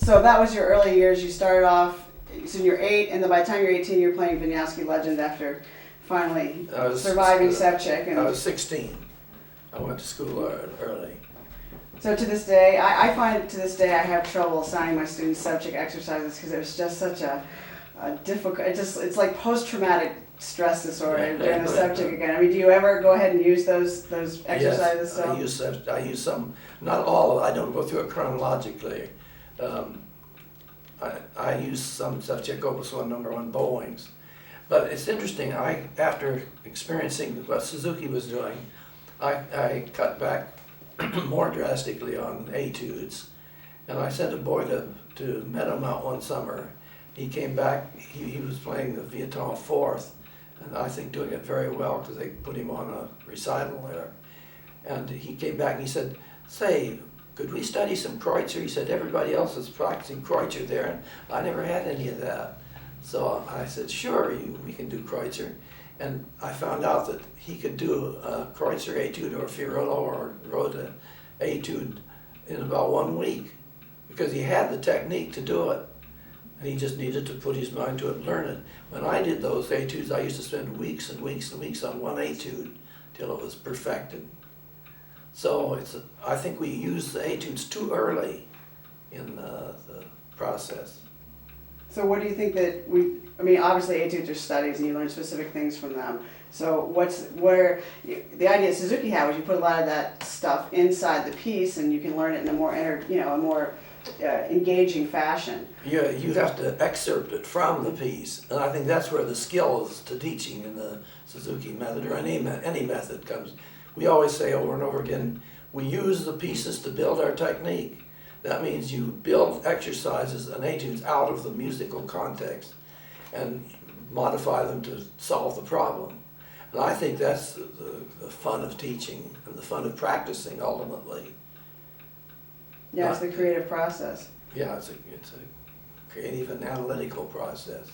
So that was your early years. You started off, so you're 8, and then by the time you're 18, you're playing Vinyasa Legend after finally surviving Sevchik. I was 16. I went to school early. So to this day, I find to this day I have trouble assigning my students Sevchik exercises because it was just such a difficult. It's like post-traumatic stress disorder during the Sevchik again. I mean, do you ever go ahead and use those exercises? Yes, I use some, not all of it. I don't go through it chronologically. I use some Sevchik Opus 1 number 1 bowings. But it's interesting, after experiencing what Suzuki was doing, I cut back more drastically on etudes. And I sent a boy to Meadowmount one summer. He came back, he was playing the Vietnam 4th, and I think doing it very well because they put him on a recital there. And he came back and he said, "Say, could we study some Kreutzer?" He said, "Everybody else is practicing Kreutzer there, and I never had any of that." So I said, "Sure, we can do Kreutzer." And I found out that he could do a Kreutzer etude or Fiorello or Rota etude in about 1 week because he had the technique to do it. And he just needed to put his mind to it and learn it. When I did those etudes, I used to spend weeks and weeks and weeks on one etude till it was perfected. So I think we use the etudes too early in the process. So what do you think that I mean, obviously etudes are studies and you learn specific things from them. So the idea Suzuki had was you put a lot of that stuff inside the piece and you can learn it in a more engaging fashion. Yeah, you have to excerpt it from the piece, and I think that's where the skill is to teaching in the Suzuki method or any method comes. We always say over and over again, we use the pieces to build our technique. That means you build exercises and etudes out of the musical context and modify them to solve the problem. And I think that's the fun of teaching and the fun of practicing ultimately. Yeah, it's the creative process. Yeah, it's a creative and analytical process.